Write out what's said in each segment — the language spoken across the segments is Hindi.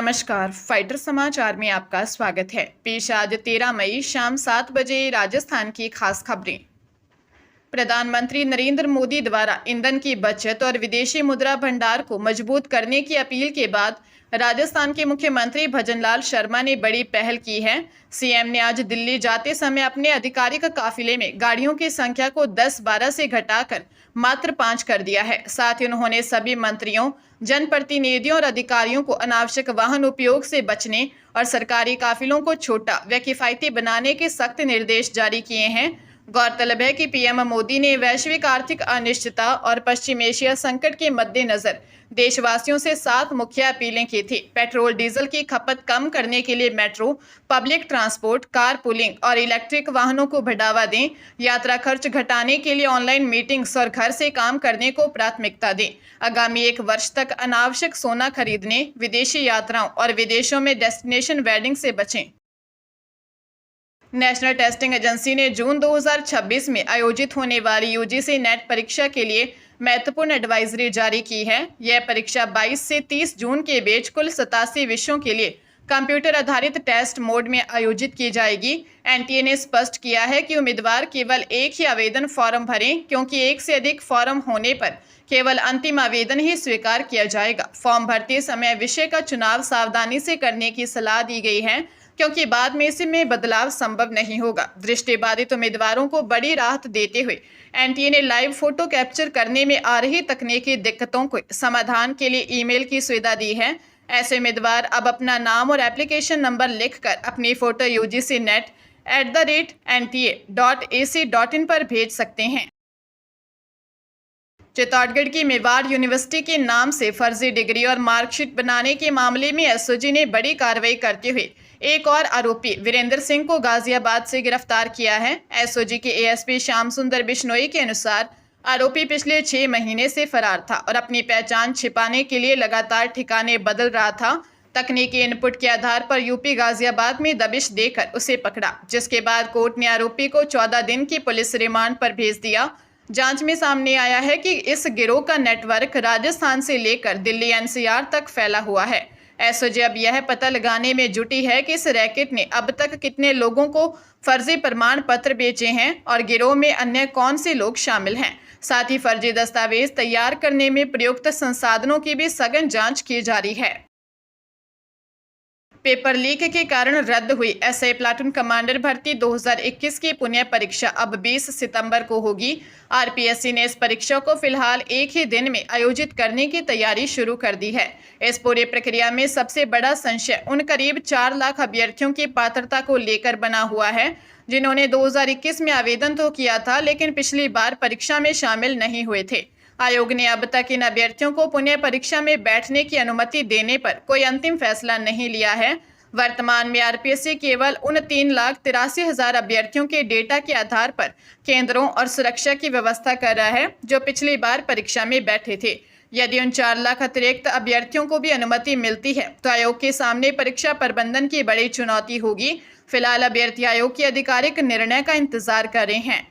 नमस्कार, फाइटर समाचार में आपका स्वागत है। पेश आज 13 मई शाम 7 बजे राजस्थान की खास खबरें। प्रधानमंत्री नरेंद्र मोदी द्वारा ईंधन की बचत और विदेशी मुद्रा भंडार को मजबूत करने की अपील के बाद राजस्थान के मुख्यमंत्री भजनलाल शर्मा ने बड़ी पहल की है। सीएम ने आज दिल्ली जाते समय अपने आधिकारिक काफिले में गाड़ियों की संख्या को 10-12 से घटाकर मात्र 5 कर दिया है। साथ ही उन्होंने सभी मंत्रियों, जनप्रतिनिधियों और अधिकारियों को अनावश्यक वाहन उपयोग से बचने और सरकारी काफिलों को छोटा व किफायती बनाने के सख्त निर्देश जारी किए हैं। गौरतलब है कि पीएम मोदी ने वैश्विक आर्थिक अनिश्चितता और पश्चिम एशिया संकट के मद्देनजर देशवासियों से 7 मुख्य अपीलें की थी। पेट्रोल डीजल की खपत कम करने के लिए metro, public transport, car pooling और इलेक्ट्रिक वाहनों को बढ़ावा दें, यात्रा खर्च घटाने के लिए ऑनलाइन मीटिंग्स और घर से काम करने को प्राथमिकता दें, आगामी 1 वर्ष तक अनावश्यक सोना खरीदने, विदेशी यात्राओं और विदेशों में डेस्टिनेशन वेडिंग से बचें। नेशनल टेस्टिंग एजेंसी ने जून 2026 में आयोजित होने वाली यूजीसी नेट परीक्षा के लिए महत्वपूर्ण एडवाइजरी जारी की है। यह परीक्षा 22 से 30 जून के बीच कुल 87 विषयों के लिए कंप्यूटर आधारित टेस्ट मोड में आयोजित की जाएगी। एनटीए ने स्पष्ट किया है कि उम्मीदवार केवल एक ही आवेदन फॉर्म भरें, क्योंकि एक से अधिक फॉर्म होने पर केवल अंतिम आवेदन ही स्वीकार किया जाएगा। फॉर्म भरते समय विषय का चुनाव सावधानी से करने की सलाह दी गई है, क्योंकि बाद में इसमें बदलाव संभव नहीं होगा। दृष्टिबाधित उम्मीदवारों को बड़ी राहत देते हुए एनटीए ने लाइव फोटो कैप्चर करने में आ रही तकनीकी दिक्कतों के समाधान के लिए ईमेल की सुविधा दी है। ऐसे उम्मीदवार अब अपना नाम और एप्लीकेशन नंबर लिखकर अपनी फोटो ugcnet@nta.ac.in पर भेज सकते हैं। चित्तौड़गढ़ की मेवाड़ यूनिवर्सिटी के नाम से फर्जी डिग्री और मार्कशीट बनाने के मामले में एसओजी ने बड़ी कार्रवाई करते हुए एक और आरोपी वीरेंद्र सिंह को गाजियाबाद से गिरफ्तार किया है। एसओजी के एएसपी श्याम सुंदर बिश्नोई के अनुसार आरोपी पिछले 6 महीने से फरार था और अपनी पहचान छिपाने के लिए लगातार ठिकाने बदल रहा था। तकनीकी इनपुट के आधार पर यूपी गाजियाबाद में दबिश देकर उसे पकड़ा, जिसके बाद कोर्ट ने आरोपी को 14 दिन की पुलिस रिमांड पर भेज दिया। जांच में सामने आया है कि इस गिरोह का नेटवर्क राजस्थान से लेकर दिल्ली एनसीआर तक फैला हुआ है। एसओजी अब यह पता लगाने में जुटी है कि इस रैकेट ने अब तक कितने लोगों को फर्जी प्रमाण पत्र बेचे हैं और गिरोह में अन्य कौन से लोग शामिल हैं। साथ ही फर्जी दस्तावेज तैयार करने में प्रयुक्त संसाधनों की भी सघन जांच की जा रही है। पेपर लीक के कारण रद्द हुई एसआई प्लाटून कमांडर भर्ती 2021 की पुनः परीक्षा अब 20 सितंबर को होगी। आरपीएससी ने इस परीक्षा को फिलहाल एक ही दिन में आयोजित करने की तैयारी शुरू कर दी है। इस पूरी प्रक्रिया में सबसे बड़ा संशय उन करीब 4 लाख अभ्यर्थियों की पात्रता को लेकर बना हुआ है, जिन्होंने 2021 में आवेदन तो किया था लेकिन पिछली बार परीक्षा में शामिल नहीं हुए थे। आयोग ने अब तक इन अभ्यर्थियों को पुनः परीक्षा में बैठने की अनुमति देने पर कोई अंतिम फैसला नहीं लिया है। वर्तमान में आरपीएससी केवल उन 3,83,000 अभ्यर्थियों के डेटा के आधार पर केंद्रों और सुरक्षा की व्यवस्था कर रहा है, जो पिछली बार परीक्षा में बैठे थे। यदि उन 4 लाख अतिरिक्त अभ्यर्थियों को भी अनुमति मिलती है तो आयोग के सामने परीक्षा प्रबंधन की बड़ी चुनौती होगी। फिलहाल अभ्यर्थी आयोग के आधिकारिक निर्णय का इंतजार कर रहे हैं।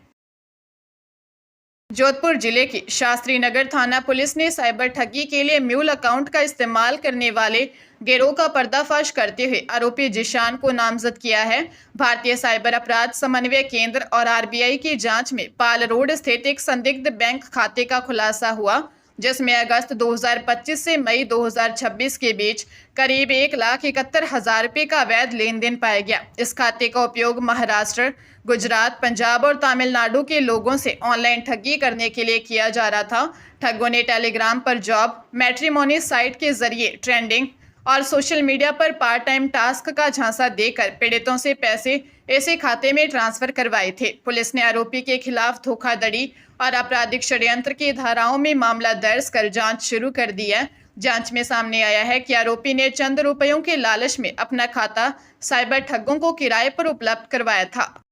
जोधपुर जिले की शास्त्री नगर थाना पुलिस ने साइबर ठगी के लिए म्यूल अकाउंट का इस्तेमाल करने वाले गिरोह का पर्दाफाश करते हुए आरोपी जिशान को नामजद किया है। भारतीय साइबर अपराध समन्वय केंद्र और आरबीआई की जांच में पाल रोड स्थित एक संदिग्ध बैंक खाते का खुलासा हुआ, जिसमें अगस्त 2025 से मई 2026 के बीच करीब 1,71,000 रुपये का अवैध लेन देन पाया गया। इस खाते का उपयोग महाराष्ट्र, गुजरात, पंजाब और तमिलनाडु के लोगों से ऑनलाइन ठगी करने के लिए किया जा रहा था। ठगों ने टेलीग्राम पर जॉब, मैट्रिमोनी साइट के जरिए ट्रेंडिंग और सोशल मीडिया पर पार्ट टाइम टास्क का झांसा देकर पीड़ितों से पैसे ऐसे खाते में ट्रांसफर करवाए थे। पुलिस ने आरोपी के खिलाफ धोखाधड़ी और आपराधिक षड्यंत्र की धाराओं में मामला दर्ज कर जांच शुरू कर दी है। जांच में सामने आया है कि आरोपी ने चंद रुपयों के लालच में अपना खाता साइबर ठगों को किराए पर उपलब्ध करवाया था।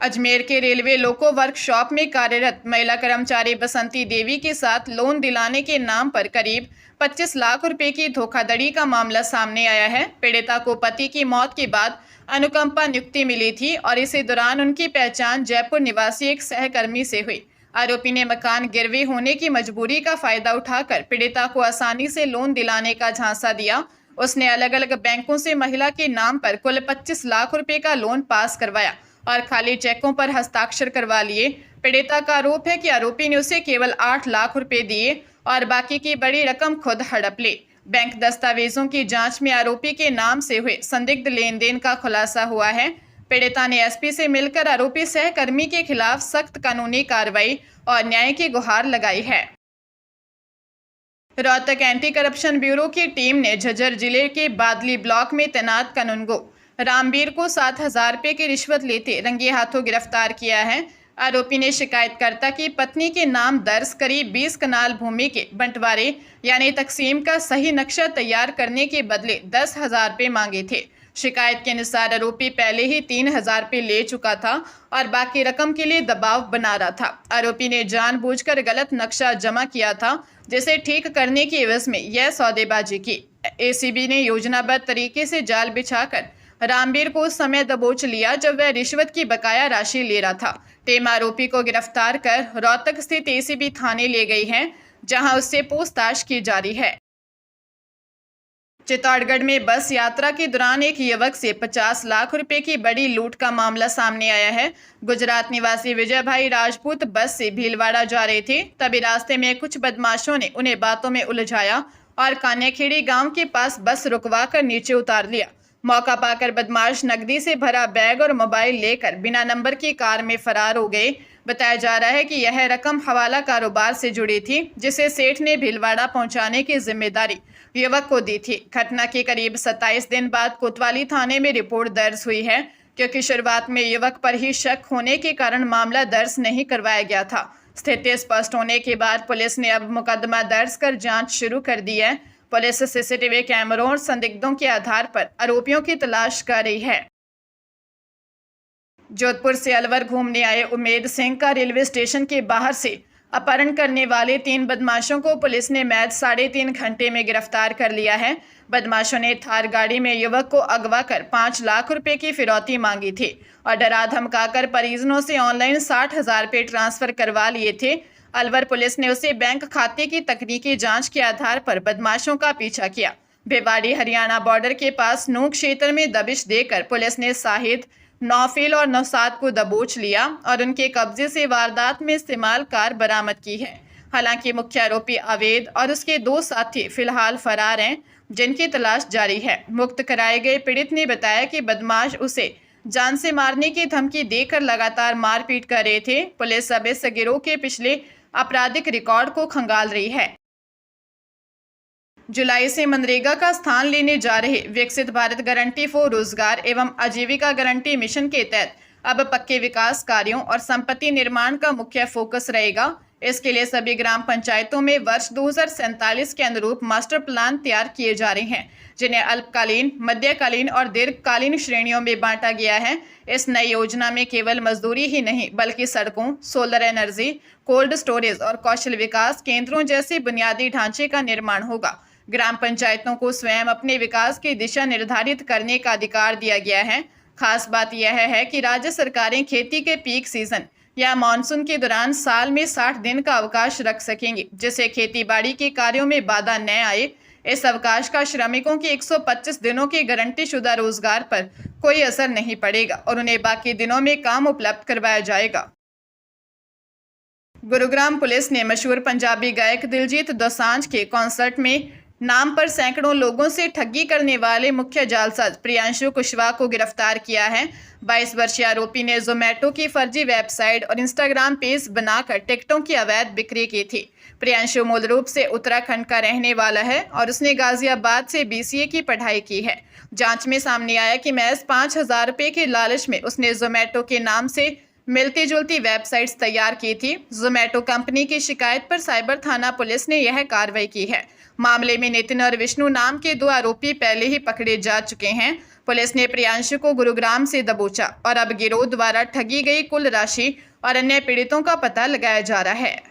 अजमेर के रेलवे लोको वर्कशॉप में कार्यरत महिला कर्मचारी बसंती देवी के साथ लोन दिलाने के नाम पर करीब 25 लाख रुपए की धोखाधड़ी का मामला सामने आया है। पीड़िता को पति की मौत के बाद अनुकंपा नियुक्ति मिली थी और इसी दौरान उनकी पहचान जयपुर निवासी एक सहकर्मी से हुई। आरोपी ने मकान गिरवी होने की मजबूरी का फायदा उठाकर पीड़िता को आसानी से लोन दिलाने का झांसा दिया। उसने अलग अलग बैंकों से महिला के नाम पर कुल 25 लाख रुपए का लोन पास करवाया और खाली चेकों पर हस्ताक्षर करवा लिए। पीड़िता का आरोप है कि आरोपी ने उसे केवल 8 लाख रुपए दिए और बाकी की बड़ी रकम खुद हड़प ली। बैंक दस्तावेजों की जांच में आरोपी के नाम से हुए संदिग्ध लेन देन का खुलासा हुआ है। पीड़िता ने एसपी से मिलकर आरोपी सहकर्मी के खिलाफ सख्त कानूनी कार्रवाई और न्याय की गुहार लगाई है। रोहतक एंटी करप्शन ब्यूरो की टीम ने झज्जर जिले के बादली ब्लॉक में तैनात कानूनगो रामवीर को 7,000 रुपये की रिश्वत लेते रंगे हाथों गिरफ्तार किया है। आरोपी ने शिकायतकर्ता की पत्नी के नाम दर्ज करीब 20 कनाल भूमि के बंटवारे यानी तकसीम का सही नक्शा तैयार करने के बदले 10,000 रुपये मांगे थे। शिकायत के अनुसार आरोपी पहले ही 3,000 रुपये ले चुका था और बाकी रकम के लिए दबाव बना रहा था। आरोपी ने जानबूझकर गलत नक्शा जमा किया था, जिसे ठीक करने की एवज में यह सौदेबाजी की। एसीबी ने योजनाबद्ध तरीके से जाल बिछाकर रामवीर को उस समय दबोच लिया जब वह रिश्वत की बकाया राशि ले रहा था। टीम आरोपी को गिरफ्तार कर रोहतक स्थित एसीबी थाने ले गई है, जहां उससे पूछताछ की जा रही है। चित्तौड़गढ़ में बस यात्रा के दौरान एक युवक से 50 लाख रुपए की बड़ी लूट का मामला सामने आया है। गुजरात निवासी विजय भाई राजपूत बस से भीलवाड़ा जा रहे थे, तभी रास्ते में कुछ बदमाशों ने उन्हें बातों में उलझाया और कान्याखेड़ी गांव के पास बस रुकवा कर नीचे उतार लिया। मौका पाकर बदमाश नकदी से भरा बैग और मोबाइल लेकर बिना नंबर की कार में फरार हो गए। बताया जा रहा है कि यह रकम हवाला कारोबार से जुड़ी थी, जिसे सेठ ने भीलवाड़ा पहुंचाने की जिम्मेदारी युवक को दी थी। घटना के करीब 27 दिन बाद कोतवाली थाने में रिपोर्ट दर्ज हुई है, क्योंकि शुरुआत में युवक पर ही शक होने के कारण मामला दर्ज नहीं करवाया गया था। स्थिति स्पष्ट होने के बाद पुलिस ने अब मुकदमा दर्ज कर जांच शुरू कर दी है। पुलिस सीसीटीवी कैमरों और संदिग्धों के आधार पर आरोपियों की तलाश कर रही है। जोधपुर से अलवर घूमने आए उमेद सिंह का रेलवे स्टेशन के बाहर से अपहरण करने वाले 3 बदमाशों को पुलिस ने महज 3.5 घंटे में गिरफ्तार कर लिया है। बदमाशों ने थार गाड़ी में युवक को अगवा कर 5 लाख रुपए की फिरौती मांगी थी और डरा धमकाकर परिजनों से ऑनलाइन 60,000 रुपये ट्रांसफर करवा लिए थे। अलवर पुलिस ने उसे बैंक खाते की तकनीकी जांच के आधार पर बदमाशों का पीछा किया। भिवाड़ी हरियाणा बॉर्डर के पास नूक क्षेत्र में दबिश देकर पुलिस ने साहिद, नौफिल और नौसाद को दबोच लिया और उनके कब्जे से वारदात में इस्तेमाल कार बरामद की है। हालांकि मुख्य आरोपी अवैध और उसके 2 साथी फिलहाल फरार हैं, जिनकी तलाश जारी है। मुक्त कराए गए पीड़ित ने बताया कि बदमाश उसे जान से मारने की धमकी देकर लगातार मारपीट कर रहे थे। पुलिस अब इस गिरोह के पिछले आपराधिक रिकॉर्ड को खंगाल रही है। जुलाई से मनरेगा का स्थान लेने जा रहे विकसित भारत गारंटी फॉर रोजगार एवं आजीविका गारंटी मिशन के तहत अब पक्के विकास कार्यों और संपत्ति निर्माण का मुख्य फोकस रहेगा। इसके लिए सभी ग्राम पंचायतों में वर्ष 2047 के अनुरूप मास्टर प्लान तैयार किए जा रहे हैं, जिन्हें अल्पकालीन, मध्यकालीन और दीर्घकालीन श्रेणियों में बांटा गया है। इस नई योजना में केवल मजदूरी ही नहीं बल्कि सड़कों, सोलर एनर्जी, कोल्ड स्टोरेज और कौशल विकास केंद्रों जैसे बुनियादी ढांचे का निर्माण होगा। ग्राम पंचायतों को स्वयं अपने विकास की दिशा निर्धारित करने का अधिकार दिया गया है। खास बात यह है कि राज्य सरकारें खेती के पीक सीजन या मानसून के दौरान साल में 60 दिन का अवकाश रख सकेंगी, जिससे खेतीबाड़ी के कार्यों में बाधा न आए। इस अवकाश का श्रमिकों के 125 दिनों के गारंटी शुदा रोजगार पर कोई असर नहीं पड़ेगा और उन्हें बाकी दिनों में काम उपलब्ध करवाया जाएगा। गुरुग्राम पुलिस ने मशहूर पंजाबी गायक दिलजीत दोसांझ के कॉन्सर्ट में नाम पर सैकड़ों लोगों से ठगी करने वाले मुख्य जालसाज प्रियांशु कुशवाहा को गिरफ्तार किया है। 22 वर्षीय आरोपी ने जोमेटो की फर्जी वेबसाइट और इंस्टाग्राम पेज बनाकर टिकटों की अवैध बिक्री की थी। प्रियांशु मूल रूप से उत्तराखंड का रहने वाला है और उसने गाजियाबाद से BCA की पढ़ाई की है। जांच में सामने आया कि महज 5,000 रुपये के लालच में उसने जोमेटो के नाम से मिलती जुलती वेबसाइट्स तैयार की थी। जोमेटो कंपनी की शिकायत पर साइबर थाना पुलिस ने यह कार्रवाई की है। मामले में नितिन और विष्णु नाम के 2 आरोपी पहले ही पकड़े जा चुके हैं। पुलिस ने प्रियांशु को गुरुग्राम से दबोचा और अब गिरोह द्वारा ठगी गई कुल राशि और अन्य पीड़ितों का पता लगाया जा रहा है।